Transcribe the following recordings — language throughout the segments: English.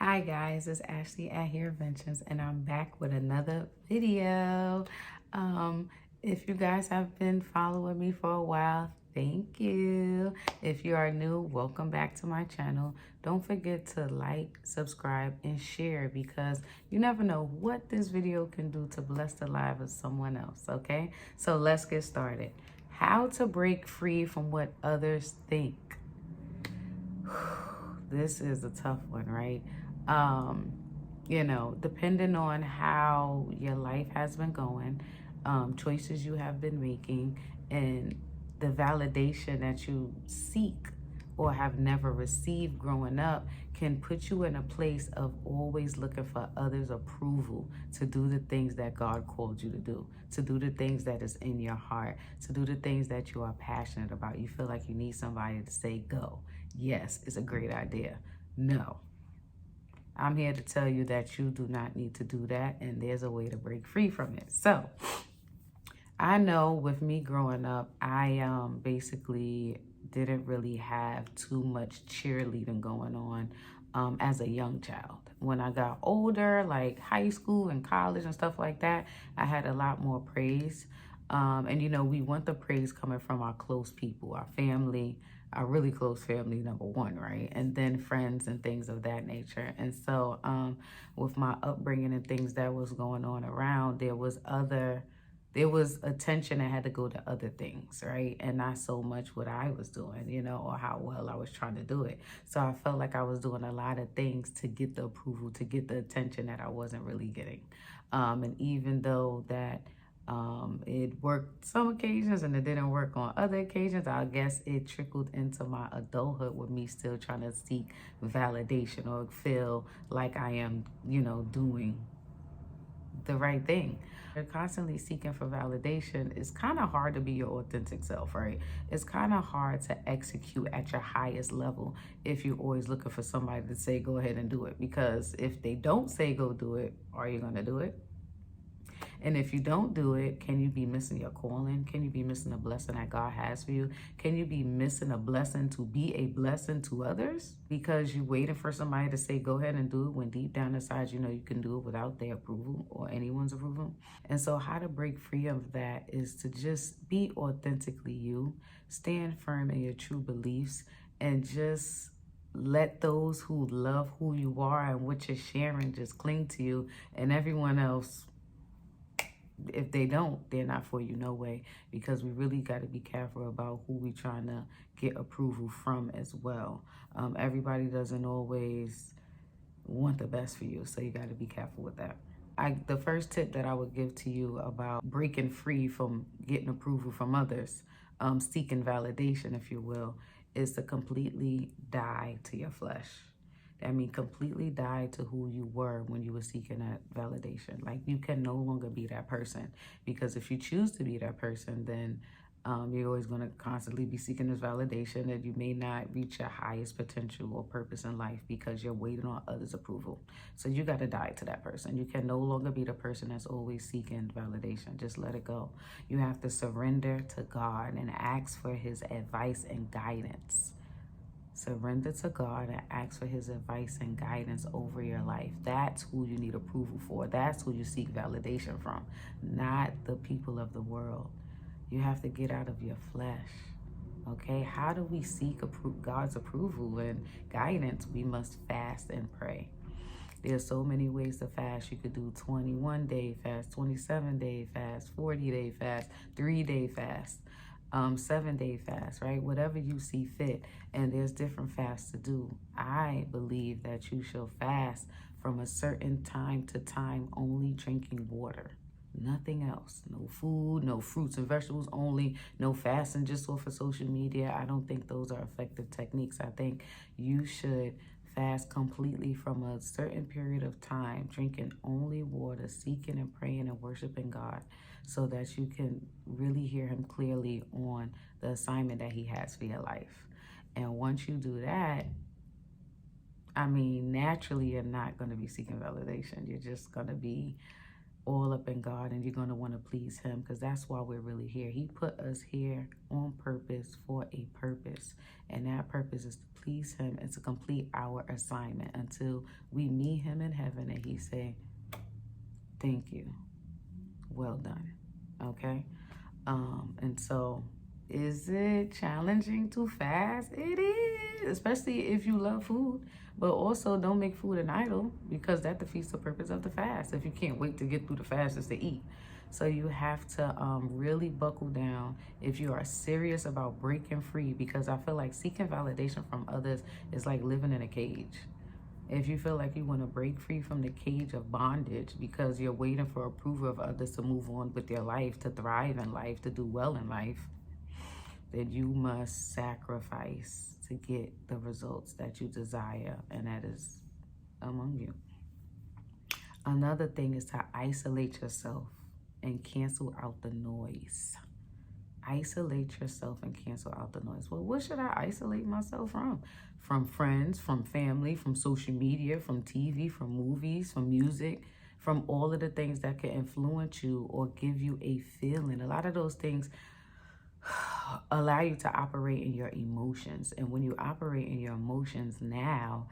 Hi guys, it's Ashley at Here Inventions and I'm back with another video. Um, if you guys have been following me for a while, thank you. If you are new, welcome back to my channel. Don't forget to like, subscribe, and share because you never know what this video can do to bless the life of someone else, okay? So let's get started. How to break free from what others think. This is a tough one, right? Um, depending on how your life has been going, choices you have been making, and the validation that you seek or have never received growing up can put you in a place of always looking for others' approval to do the things that God called you to do, to do the things that is in your heart, to do the things that you are passionate about. You feel like you need somebody to say go. Yes, it's a great idea. No, I'm here to tell you that you do not need to do that, and there's a way to break free from it. So, I know with me growing up, I basically didn't really have too much cheerleading going on as a young child. When I got older, like high school and college and stuff like that, I had a lot more praise. And we want the praise coming from our close people, our family, our really close family, number one, right? And then friends and things of that nature. And so with my upbringing and things that was going on around, there was attention that had to go to other things, right? And not so much what I was doing, or how well I was trying to do it. So I felt like I was doing a lot of things to get the approval, to get the attention that I wasn't really getting. And even though that it worked some occasions and it didn't work on other occasions, I guess it trickled into my adulthood with me still trying to seek validation or feel like I am, doing the right thing. You're constantly seeking for validation. It's kind of hard to be your authentic self, right? It's kind of hard to execute at your highest level if you're always looking for somebody to say, go ahead and do it. Because if they don't say, go do it, are you going to do it? And if you don't do it, can you be missing your calling? Can you be missing a blessing that God has for you? Can you be missing a blessing to be a blessing to others? Because you're waiting for somebody to say, go ahead and do it when deep down inside you know you can do it without their approval or anyone's approval. And so how to break free of that is to just be authentically you, stand firm in your true beliefs, and just let those who love who you are and what you're sharing just cling to you, and everyone else, if they don't, they're not for you, no way, because we really got to be careful about who we trying to get approval from as well. Everybody doesn't always want the best for you, so you got to be careful with that. The first tip that I would give to you about breaking free from getting approval from others, seeking validation, if you will, is to completely die to your flesh. I mean, completely die to who you were when you were seeking that validation. Like, you can no longer be that person, because if you choose to be that person, then you're always going to constantly be seeking this validation that you may not reach your highest potential or purpose in life because you're waiting on others' approval. So you got to die to that person. You can no longer be the person that's always seeking validation. Just let it go. You have to surrender to God and ask for his advice and guidance. Surrender to God and ask for his advice and guidance over your life. That's who you need approval for. That's who you seek validation from, not the people of the world. You have to get out of your flesh. Okay, how do we seek God's approval and guidance? We must fast and pray. There's so many ways to fast. You could do 21-day fast, 27-day fast, 40-day fast, 3-day fast, 7-day fast, right? Whatever you see fit. And there's different fasts to do. I believe that you shall fast from a certain time to time, only drinking water. Nothing else. No food, no fruits and vegetables only, no fasting just off of social media. I don't think those are effective techniques. I think you should fast completely from a certain period of time, drinking only water, seeking and praying and worshiping God, so that you can really hear him clearly on the assignment that he has for your life. And once you do that, I mean, naturally, you're not going to be seeking validation. You're just going to be all up in God, and you're going to want to please him, because that's why we're really here. He put us here on purpose for a purpose, and that purpose is to please him and to complete our assignment until we meet him in heaven and he say, thank you, well done. Okay. And so, is it challenging to fast? It is, especially if you love food. But also, don't make food an idol, because that defeats the purpose of the fast. If you can't wait to get through the fast, is to eat. So you have to really buckle down if you are serious about breaking free, because I feel like seeking validation from others is like living in a cage. If you feel like you want to break free from the cage of bondage because you're waiting for approval of others to move on with your life, to thrive in life, to do well in life, then you must sacrifice to get the results that you desire, and that is among you. Another thing is to isolate yourself and cancel out the noise. Isolate yourself and cancel out the noise. Well, what should I isolate myself from? From friends, from family, from social media, from TV, from movies, from music, from all of the things that can influence you or give you a feeling. A lot of those things allow you to operate in your emotions. And when you operate in your emotions now,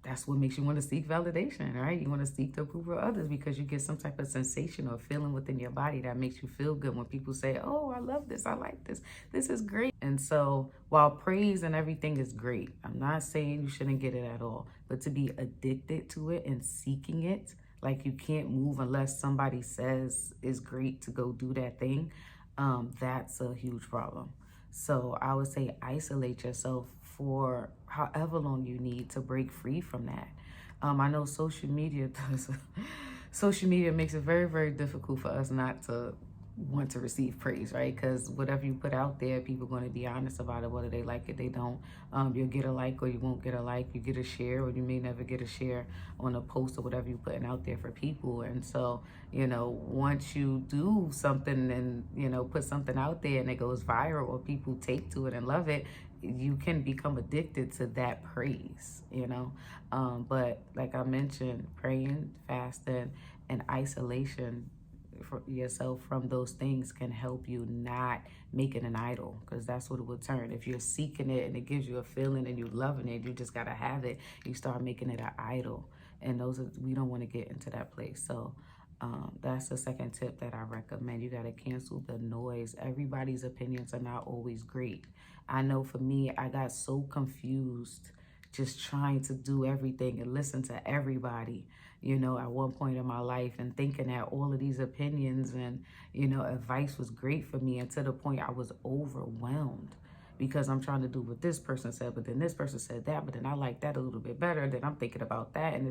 that's what makes you want to seek validation, right? You want to seek the approval of others because you get some type of sensation or feeling within your body that makes you feel good when people say, oh, I love this, I like this, this is great. And so while praise and everything is great, I'm not saying you shouldn't get it at all, but to be addicted to it and seeking it, like you can't move unless somebody says it's great to go do that thing, that's a huge problem. So I would say isolate yourself for however long you need to break free from that. I know social media makes it very, very difficult for us not to want to receive praise, right? Because whatever you put out there, people are going to be honest about it, whether they like it, they don't. You'll get a like or you won't get a like. You get a share or you may never get a share on a post or whatever you're putting out there for people. And so, once you do something and, put something out there and it goes viral or people take to it and love it, you can become addicted to that praise, But like I mentioned, praying, fasting, and isolation for yourself from those things can help you not make it an idol, because that's what it will turn. If you're seeking it and it gives you a feeling and you're loving it, you just got to have it, you start making it an idol. And we don't want to get into that place. So that's the second tip that I recommend. You got to cancel the noise. Everybody's opinions are not always great. I know for me, I got so confused just trying to do everything and listen to everybody, at one point in my life, and thinking that all of these opinions and, advice was great for me, and to the point I was overwhelmed because I'm trying to do what this person said, but then this person said that, but then I like that a little bit better, then I'm thinking about that, and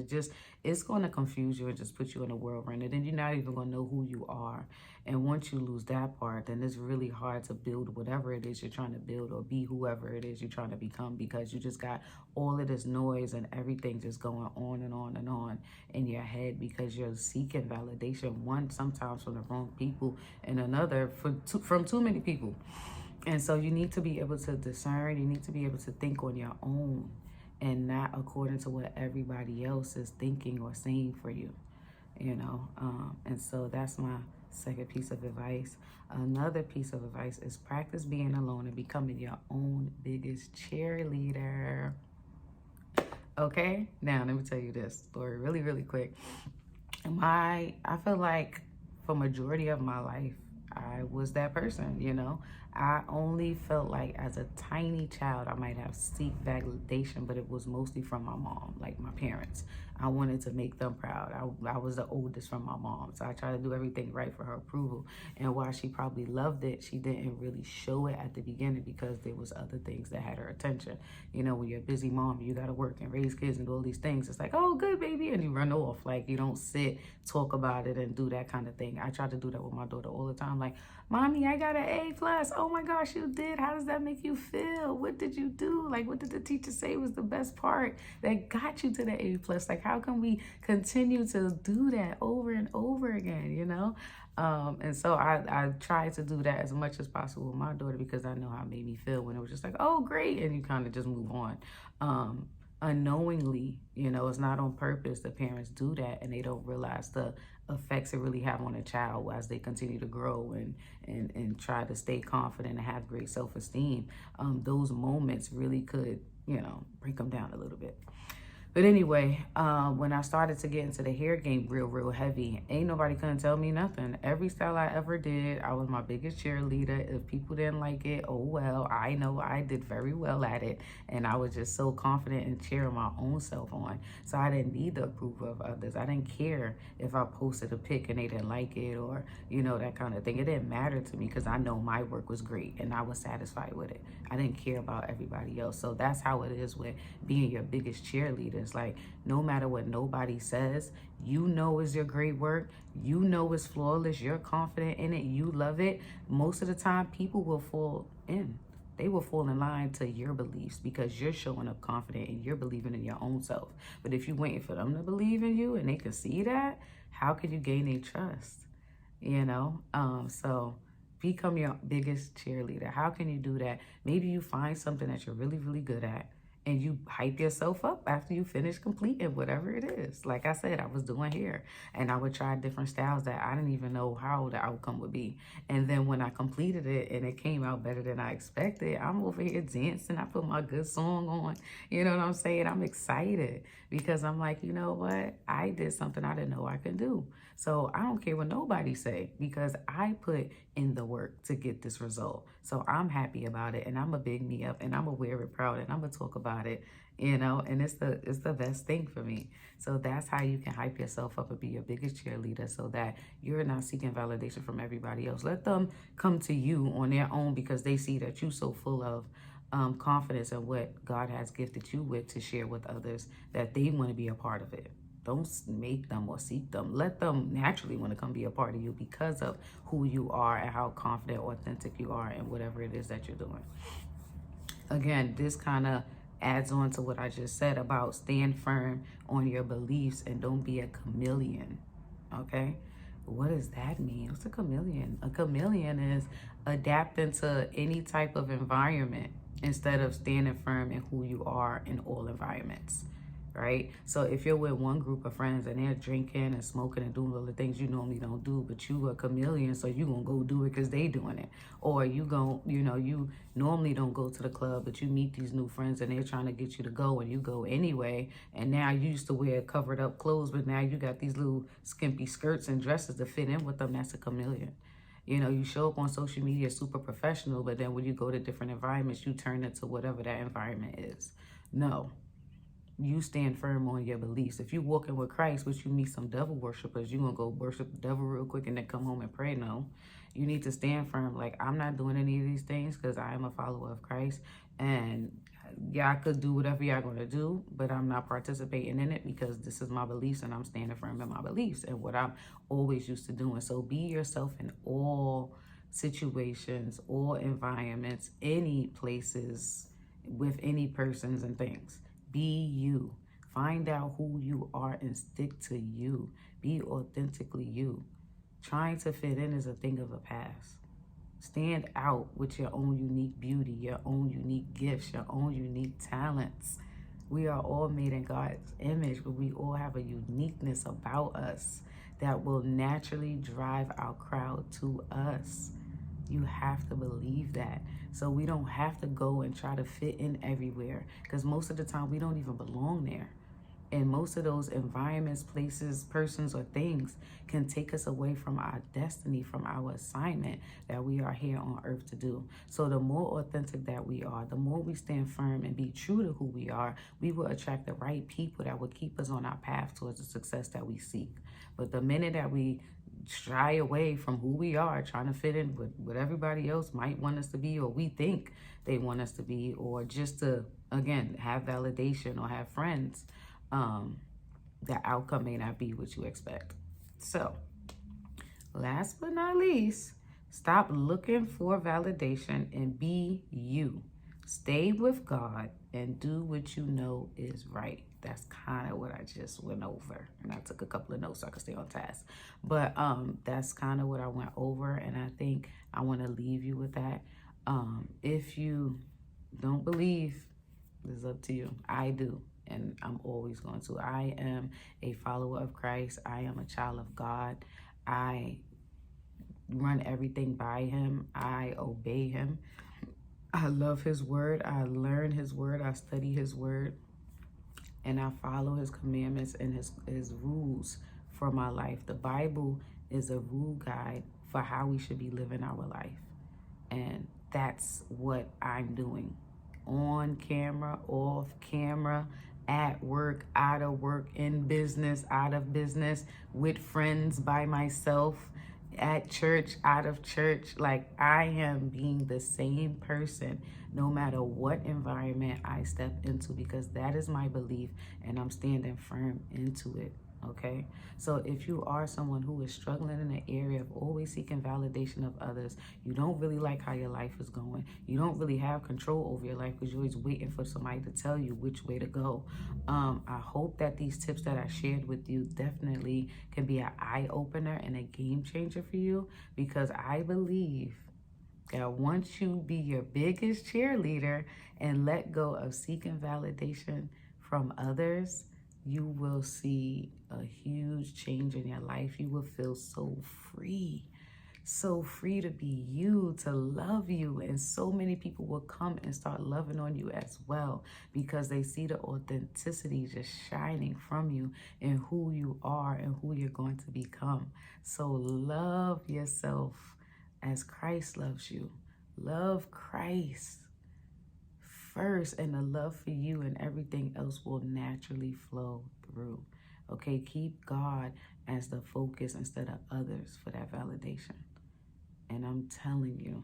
it's going to confuse you and just put you in a whirlwind, and then you're not even going to know who you are. And once you lose that part, then it's really hard to build whatever it is you're trying to build or be whoever it is you're trying to become, because you just got all of this noise and everything just going on and on and on in your head, because you're seeking validation, one, sometimes from the wrong people, and another from too many people. And so you need to be able to discern. You need to be able to think on your own and not according to what everybody else is thinking or saying for you, And so that's my second piece of advice. Another piece of advice is practice being alone and becoming your own biggest cheerleader. Okay? Now, let me tell you this story really, really quick. I feel like for majority of my life, I was that person, I only felt like as a tiny child, I might have seek validation, but it was mostly from my mom, like my parents. I wanted to make them proud. I was the oldest from my mom, so I tried to do everything right for her approval. And while she probably loved it, she didn't really show it at the beginning because there was other things that had her attention. When you're a busy mom, you got to work and raise kids and do all these things. It's like, oh, good, baby, and you run off. Like, you don't sit, talk about it, and do that kind of thing. I tried to do that with my daughter all the time. Like, Mommy, I got an A+. Oh my gosh, you did. How does that make you feel? What did you do? Like, what did the teacher say was the best part that got you to the A+? Like, how can we continue to do that over and over again, And so I tried to do that as much as possible with my daughter, because I know how it made me feel when it was just like, oh, great. And you kind of just move on. unknowingly, it's not on purpose. The parents do that and they don't realize the effects it really have on a child as they continue to grow and try to stay confident and have great self-esteem. Those moments really could, break them down a little bit. But anyway, when I started to get into the hair game real heavy, ain't nobody couldn't tell me nothing. Every style I ever did, I was my biggest cheerleader. If people didn't like it, oh well, I know I did very well at it. And I was just so confident in cheering my own self on. So I didn't need the approval of others. I didn't care if I posted a pic and they didn't like it or, that kind of thing. It didn't matter to me because I know my work was great and I was satisfied with it. I didn't care about everybody else. So that's how it is with being your biggest cheerleader. It's like, no matter what nobody says, it's your great work. It's flawless. You're confident in it. You love it. Most of the time, people will fall in. They will fall in line to your beliefs because you're showing up confident and you're believing in your own self. But if you're waiting for them to believe in you and they can see that, how can you gain their trust? So become your biggest cheerleader. How can you do that? Maybe you find something that you're really good at and you hype yourself up after you finish completing whatever it is. Like I said, I was doing hair and I would try different styles that I didn't even know how the outcome would be. And then when I completed it and it came out better than I expected, I'm over here dancing. I put my good song on. You know what I'm saying? I'm excited because I'm like, you know what? I did something I didn't know I could do. So I don't care what nobody say because I put in the work to get this result. So I'm happy about it and I'm going to big me up and I'm going to wear it proud and I'm going to talk about it, and it's the best thing for me. So that's how you can hype yourself up and be your biggest cheerleader so that you're not seeking validation from everybody else. Let them come to you on their own because they see that you're so full of confidence in what God has gifted you with to share with others that they want to be a part of it. Don't make them or seek them. Let them naturally want to come be a part of you because of who you are and how confident, authentic you are in whatever it is that you're doing. Again, this kind of adds on to what I just said about stand firm on your beliefs and don't be a chameleon, okay? What does that mean? What's a chameleon? A chameleon is adapting to any type of environment instead of standing firm in who you are in all environments. Right? So if you're with one group of friends and they're drinking and smoking and doing all the things you normally don't do, but you a chameleon, so you gonna go do it because they doing it. Or you normally don't go to the club, but you meet these new friends and they're trying to get you to go and you go anyway. And now you used to wear covered up clothes, but now you got these little skimpy skirts and dresses to fit in with them. That's a chameleon. You show up on social media super professional, but then when you go to different environments, you turn into whatever that environment is. No. You stand firm on your beliefs. If you walking with Christ, but you meet some devil worshipers, you gonna go worship the devil real quick and then come home and pray? No, you need to stand firm. Like, I'm not doing any of these things because I am a follower of Christ, and y'all could do whatever y'all gonna do, but I'm not participating in it because this is my beliefs and I'm standing firm in my beliefs and what I'm always used to doing. So be yourself in all situations, all environments, any places, with any persons and things. Be you. Find out who you are and stick to you. Be authentically you. Trying to fit in is a thing of the past. Stand out with your own unique beauty, your own unique gifts, your own unique talents. We are all made in God's image, but we all have a uniqueness about us that will naturally drive our crowd to us. You have to believe that. So we don't have to go and try to fit in everywhere because most of the time we don't even belong there. And most of those environments, places, persons, or things can take us away from our destiny, from our assignment that we are here on earth to do. So the more authentic that we are, the more we stand firm and be true to who we are, we will attract the right people that will keep us on our path towards the success that we seek. But the minute that we shy away from who we are, trying to fit in with what everybody else might want us to be, or we think they want us to be, or just to, again, have validation or have friends, the outcome may not be what you expect. So, last but not least, stop looking for validation and be you. Stay with God and do what you know is right. That's kind of what I just went over. And I took a couple of notes so I could stay on task. But that's kind of what I went over. And I think I want to leave you with that. If you don't believe, it's up to you. I do. and I'm always going to. I am a follower of Christ. I am a child of God. I run everything by him. I obey him. I love his word. I learn his word. I study his word. And I follow his commandments and his rules for my life. The Bible is a rule guide for how we should be living our life. And that's what I'm doing. On camera, off camera, at work, out of work, in business, out of business, with friends, by myself, at church, out of church. Like, I am being the same person no matter what environment I step into, because that is my belief and I'm standing firm into it. Okay, so if you are someone who is struggling in the area of always seeking validation of others, you don't really like how your life is going, you don't really have control over your life because you're always waiting for somebody to tell you which way to go. I hope that these tips that I shared with you definitely can be an eye-opener and a game changer for you, because I believe that once you be your biggest cheerleader and let go of seeking validation from others, you will see a huge change in your life. You will feel so free to be you, to love you. And so many people will come and start loving on you as well, because they see the authenticity just shining from you and who you are and who you're going to become. So love yourself as Christ loves you. Love Christ first, and the love for you and everything else will naturally flow through. Okay, keep God as the focus instead of others for that validation. And I'm telling you,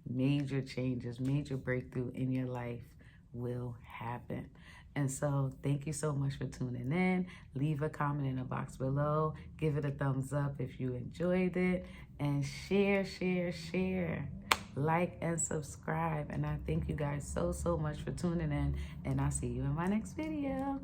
major changes, major breakthrough in your life will happen. And so thank you so much for tuning in. Leave a comment in the box below. Give it a thumbs up if you enjoyed it. And share. Like and subscribe. And I thank you guys so much for tuning in. And I'll see you in my next video.